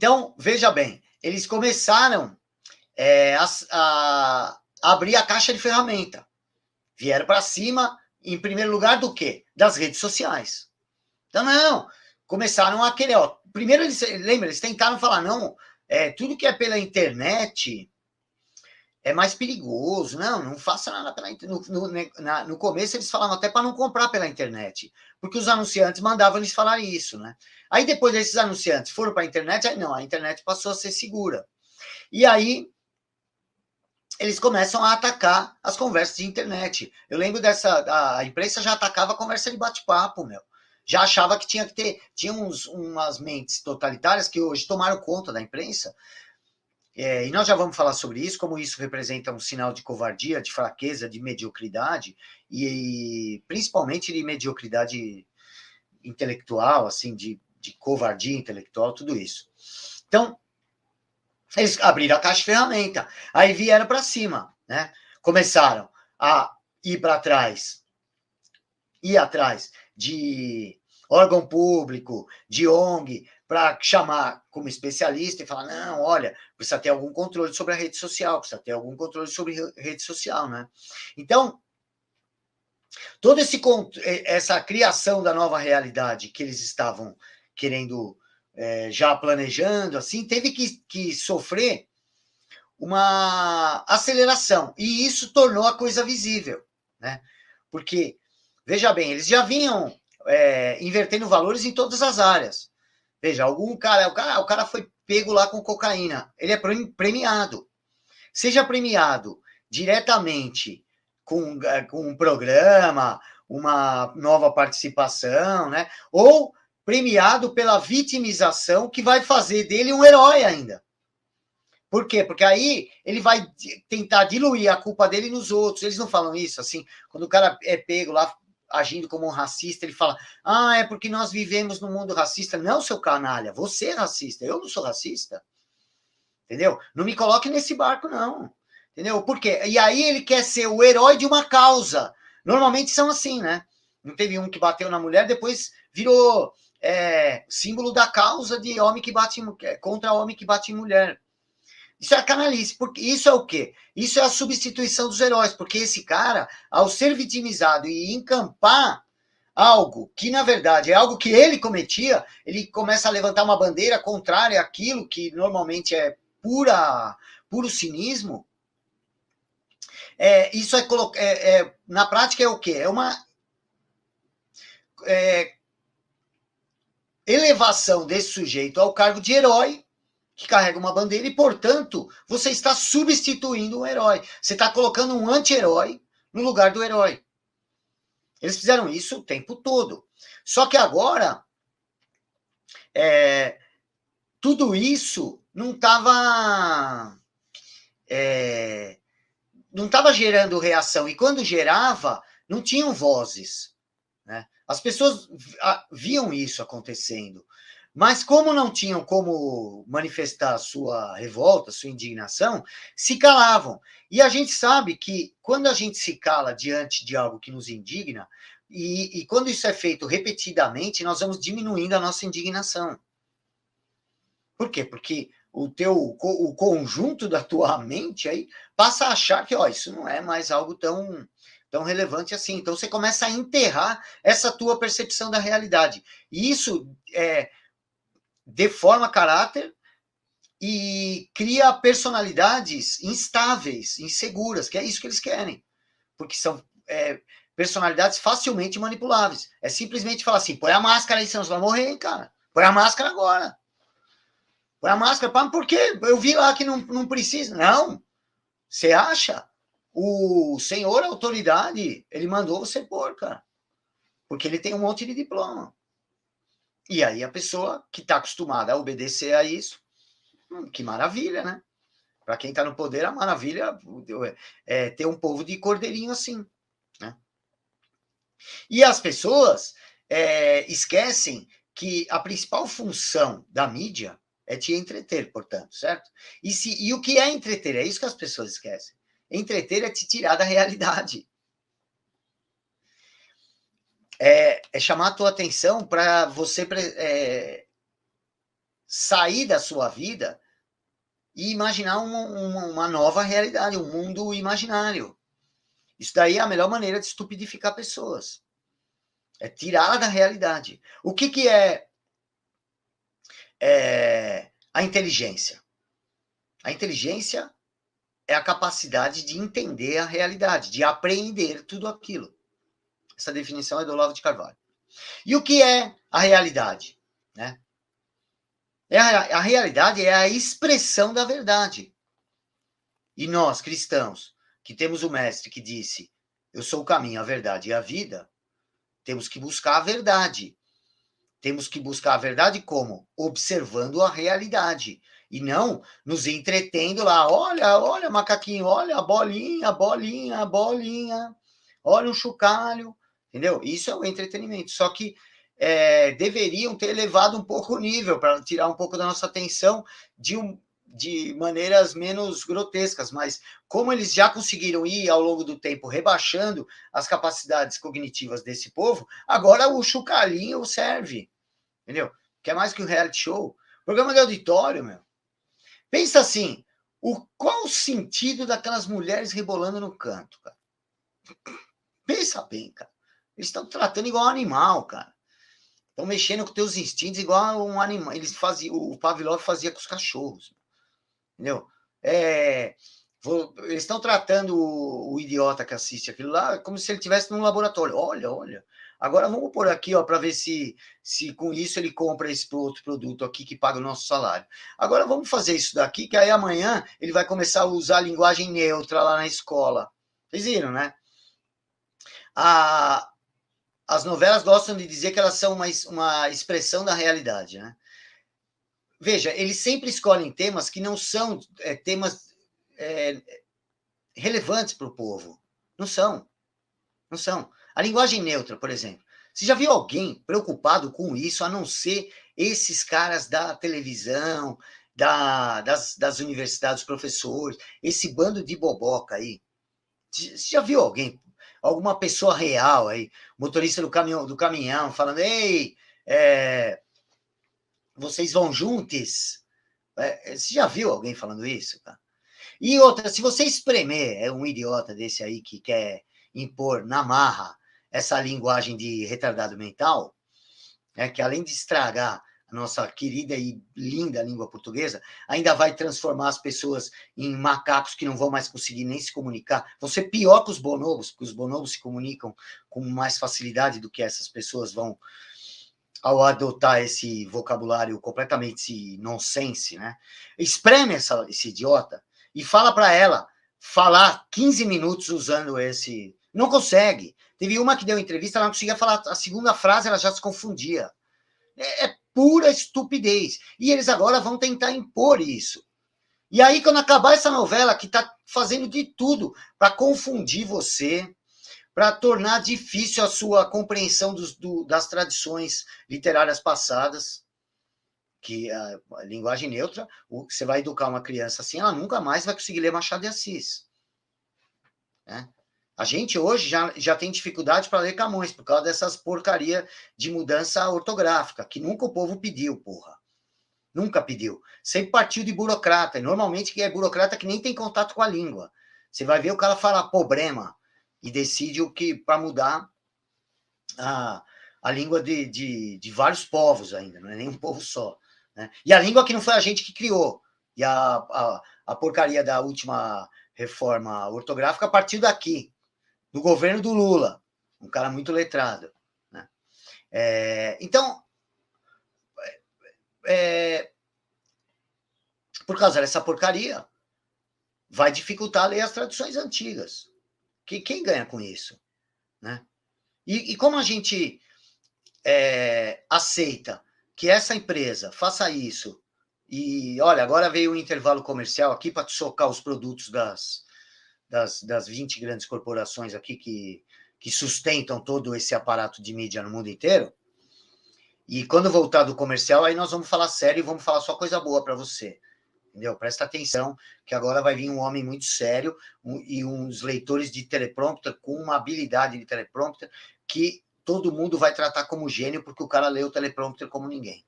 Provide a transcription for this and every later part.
Então, veja bem, eles começaram a abrir a caixa de ferramenta. Vieram para cima, em primeiro lugar, do quê? Das redes sociais. Então, não, começaram a querer, ó, primeiro eles tentaram falar, não, tudo que é pela internet é mais perigoso, não faça nada pela internet. No começo eles falavam até para não comprar pela internet, porque os anunciantes mandavam eles falarem isso, né? Aí depois esses anunciantes foram para a internet, aí não, a internet passou a ser segura. E aí eles começam a atacar as conversas de internet. Eu lembro a imprensa já atacava a conversa de bate-papo, meu. Já achava que tinha que ter, tinha umas mentes totalitárias que hoje tomaram conta da imprensa, e nós já vamos falar sobre isso, como isso representa um sinal de covardia, de fraqueza, de mediocridade, e principalmente de mediocridade intelectual, assim, de covardia intelectual, tudo isso. Então, eles abriram a caixa de ferramenta, aí vieram para cima, né? Começaram a ir atrás de órgão público, de ONG, para chamar como especialista e falar, não, olha, precisa ter algum controle sobre a rede social, precisa ter algum controle sobre rede social, né? Então, toda essa criação da nova realidade que eles estavam querendo, já planejando, assim, teve que sofrer uma aceleração, e isso tornou a coisa visível, né? Porque, veja bem, eles já vinham invertendo valores em todas as áreas. Veja, o cara foi pego lá com cocaína, ele é premiado. Seja premiado diretamente com um programa, uma nova participação, né? Ou premiado pela vitimização, que vai fazer dele um herói ainda. Por quê? Porque aí ele vai tentar diluir a culpa dele nos outros. Eles não falam isso, assim, quando o cara é pego lá agindo como um racista, ele fala, é porque nós vivemos num mundo racista. Não, seu canalha, você é racista, eu não sou racista. Entendeu? Não me coloque nesse barco, não. Entendeu? Por quê? E aí ele quer ser o herói de uma causa. Normalmente são assim, né? Não teve um que bateu na mulher, depois virou símbolo da causa de homem que bate contra homem que bate em mulher. Isso é canalice, porque isso é o quê? Isso é a substituição dos heróis, porque esse cara, ao ser vitimizado e encampar algo que, na verdade, é algo que ele cometia, ele começa a levantar uma bandeira contrária àquilo que normalmente é puro cinismo. Isso na prática é o quê? É uma elevação desse sujeito ao cargo de herói, que carrega uma bandeira, e, portanto, você está substituindo um herói. Você está colocando um anti-herói no lugar do herói. Eles fizeram isso o tempo todo. Só que agora, tudo isso não estava gerando reação. E quando gerava, não tinham vozes. Né? As pessoas viam isso acontecendo. Mas como não tinham como manifestar sua revolta, sua indignação, se calavam. E a gente sabe que quando a gente se cala diante de algo que nos indigna, e quando isso é feito repetidamente, nós vamos diminuindo a nossa indignação. Por quê? Porque o conjunto da tua mente aí passa a achar que isso não é mais algo tão relevante assim. Então você começa a enterrar essa tua percepção da realidade. E isso deforma caráter e cria personalidades instáveis, inseguras, que é isso que eles querem. Porque são personalidades facilmente manipuláveis. É simplesmente falar assim, põe a máscara aí, senão você vai morrer, cara. Põe a máscara agora. Põe a máscara. Por quê? Eu vi lá que não precisa. Não. Você acha? O senhor autoridade, ele mandou você pôr, cara. Porque ele tem um monte de diploma. E aí a pessoa que está acostumada a obedecer a isso, que maravilha, né? Para quem está no poder, a maravilha é ter um povo de cordeirinho assim. Né? E as pessoas esquecem que a principal função da mídia é te entreter, portanto, certo? E o que é entreter? É isso que as pessoas esquecem. Entreter é te tirar da realidade. É chamar a tua atenção para você sair da sua vida e imaginar uma nova realidade, um mundo imaginário. Isso daí é a melhor maneira de estupidificar pessoas. É tirá-la da realidade. O que é a inteligência? A inteligência é a capacidade de entender a realidade, de apreender tudo aquilo. Essa definição é do Olavo de Carvalho. E o que é a realidade? Né? A realidade é a expressão da verdade. E nós, cristãos, que temos o mestre que disse: eu sou o caminho, a verdade e a vida, temos que buscar a verdade. Temos que buscar a verdade como? Observando a realidade. E não nos entretendo lá. Olha, olha, macaquinho, olha a bolinha, a bolinha, a bolinha. Olha o chocalho. Entendeu? Isso é o entretenimento. Só que deveriam ter elevado um pouco o nível para tirar um pouco da nossa atenção de maneiras menos grotescas, mas como eles já conseguiram ir ao longo do tempo rebaixando as capacidades cognitivas desse povo, agora o chocalhinho serve, entendeu? Que é mais que um reality show. Programa de auditório, meu. Pensa assim, qual o sentido daquelas mulheres rebolando no canto, cara? Pensa bem, cara. Eles estão tratando igual um animal, cara. Estão mexendo com teus instintos igual um animal. O Pavlov fazia com os cachorros. Entendeu? Eles estão tratando o idiota que assiste aquilo lá como se ele estivesse num laboratório. Olha, olha. Agora vamos por aqui, ó, para ver se com isso ele compra esse outro produto aqui que paga o nosso salário. Agora vamos fazer isso daqui, que aí amanhã ele vai começar a usar a linguagem neutra lá na escola. Vocês viram, né? As novelas gostam de dizer que elas são uma expressão da realidade, né? Veja, eles sempre escolhem temas que não são temas relevantes para o povo. Não são. Não são. A linguagem neutra, por exemplo. Você já viu alguém preocupado com isso, a não ser esses caras da televisão, das universidades, professores, esse bando de boboca aí? Você já viu alguma pessoa real aí, motorista do caminhão, falando: ei, vocês vão juntos? Você já viu alguém falando isso, cara? E outra, se você espremer um idiota desse aí que quer impor na marra essa linguagem de retardado mental, que além de estragar a nossa querida e linda língua portuguesa, ainda vai transformar as pessoas em macacos que não vão mais conseguir nem se comunicar. Vão ser pior que os bonobos, porque os bonobos se comunicam com mais facilidade do que essas pessoas vão ao adotar esse vocabulário completamente nonsense, né? Espreme esse idiota e fala para ela falar 15 minutos usando esse... Não consegue. Teve uma que deu entrevista, ela não conseguia falar a segunda frase, ela já se confundia. É pura estupidez. E eles agora vão tentar impor isso. E aí, quando acabar essa novela, que está fazendo de tudo para confundir você, para tornar difícil a sua compreensão das tradições literárias passadas, que a linguagem neutra, você vai educar uma criança assim, ela nunca mais vai conseguir ler Machado de Assis. Né? A gente hoje já tem dificuldade para ler Camões, por causa dessas porcaria de mudança ortográfica, que nunca o povo pediu, porra. Nunca pediu. Sempre partiu de burocrata, e normalmente que é burocrata que nem tem contato com a língua. Você vai ver o cara falar problema e decide o que para mudar a língua de vários povos ainda, não é nem um povo só. Né? E a língua que não foi a gente que criou. E a porcaria da última reforma ortográfica partiu daqui, do governo do Lula, um cara muito letrado. Né? Então, por causa dessa porcaria, vai dificultar ler as tradições antigas. Quem ganha com isso? Né? E como a gente aceita que essa empresa faça isso, e olha, agora veio um intervalo comercial aqui para socar os produtos das 20 grandes corporações aqui que sustentam todo esse aparato de mídia no mundo inteiro, e quando voltar do comercial, aí nós vamos falar sério e vamos falar só coisa boa para você. Entendeu? Presta atenção, que agora vai vir um homem muito sério e uns leitores de teleprompter com uma habilidade de teleprompter que todo mundo vai tratar como gênio, porque o cara lê o teleprompter como ninguém.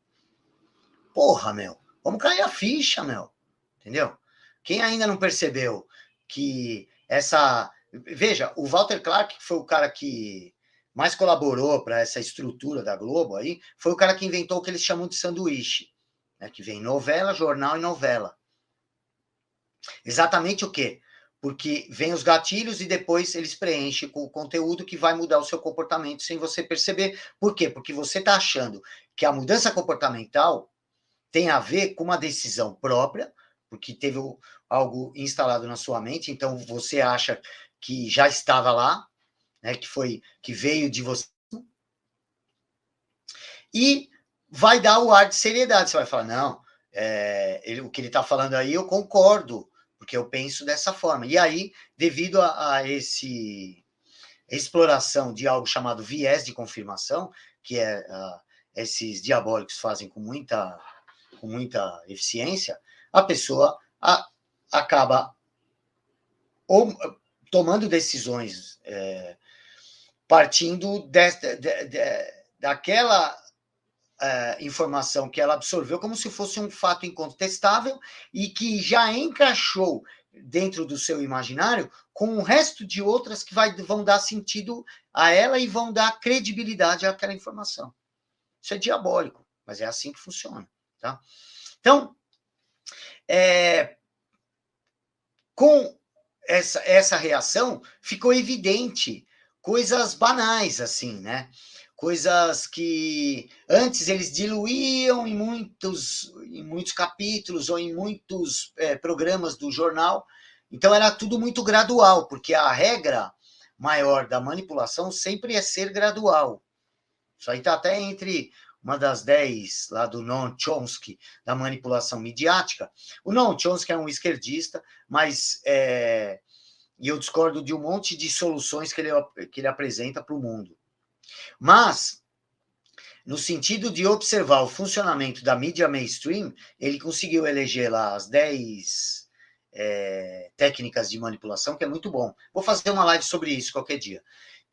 Porra, meu, vamos cair a ficha, meu. Entendeu? Quem ainda não percebeu que essa... Veja, o Walter Clark, que foi o cara que mais colaborou para essa estrutura da Globo aí, foi o cara que inventou o que eles chamam de sanduíche, né? Que vem novela, jornal e novela. Exatamente o quê? Porque vem os gatilhos e depois eles preenchem com o conteúdo que vai mudar o seu comportamento sem você perceber. Por quê? Porque você está achando que a mudança comportamental tem a ver com uma decisão própria, porque teve algo instalado na sua mente, então você acha que já estava lá, né, que veio de você, e vai dar o ar de seriedade. Você vai falar, não, o que ele está falando aí eu concordo, porque eu penso dessa forma. E aí, devido a esse exploração de algo chamado viés de confirmação, que esses diabólicos fazem com muita eficiência, a pessoa acaba ou tomando decisões partindo daquela informação que ela absorveu como se fosse um fato incontestável e que já encaixou dentro do seu imaginário com o resto de outras que vão dar sentido a ela e vão dar credibilidade àquela informação. Isso é diabólico, mas é assim que funciona, tá? Então, com essa reação, ficou evidente coisas banais, assim, né? Coisas que antes eles diluíam em muitos capítulos ou em muitos programas do jornal. Então, era tudo muito gradual, porque a regra maior da manipulação sempre é ser gradual. Isso aí está até entre uma das 10 lá do Noam Chomsky, da manipulação midiática. O Noam Chomsky é um esquerdista, mas e eu discordo de um monte de soluções que ele apresenta para o mundo. Mas, no sentido de observar o funcionamento da mídia mainstream, ele conseguiu eleger lá as 10 técnicas de manipulação, que é muito bom. Vou fazer uma live sobre isso qualquer dia.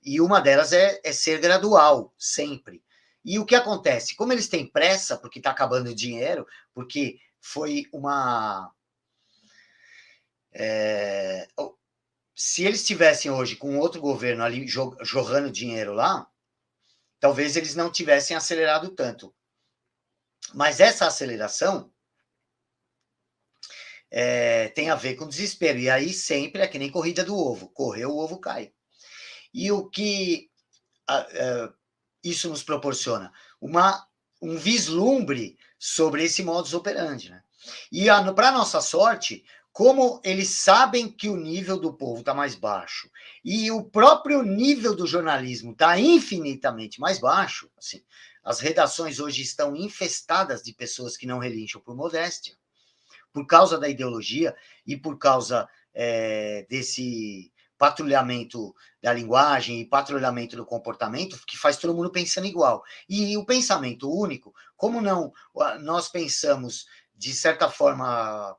E uma delas é ser gradual, sempre. E o que acontece? Como eles têm pressa, porque está acabando o dinheiro, porque foi uma... se eles estivessem hoje com outro governo ali jorrando dinheiro lá, talvez eles não tivessem acelerado tanto. Mas essa aceleração tem a ver com desespero. E aí sempre é que nem corrida do ovo. Correu, o ovo cai. E o que isso nos proporciona? Um vislumbre sobre esse modus operandi. Né? E, para nossa sorte, como eles sabem que o nível do povo está mais baixo e o próprio nível do jornalismo está infinitamente mais baixo, assim, as redações hoje estão infestadas de pessoas que não relincham por modéstia, por causa da ideologia e por causa desse patrulhamento da linguagem e patrulhamento do comportamento, que faz todo mundo pensando igual. E o pensamento único, como não nós pensamos, de certa forma,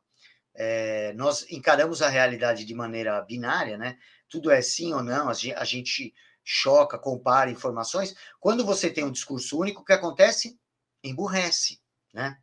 nós encaramos a realidade de maneira binária, né? Tudo é sim ou não, a gente choca, compara informações. Quando você tem um discurso único, o que acontece? Emburrece, né?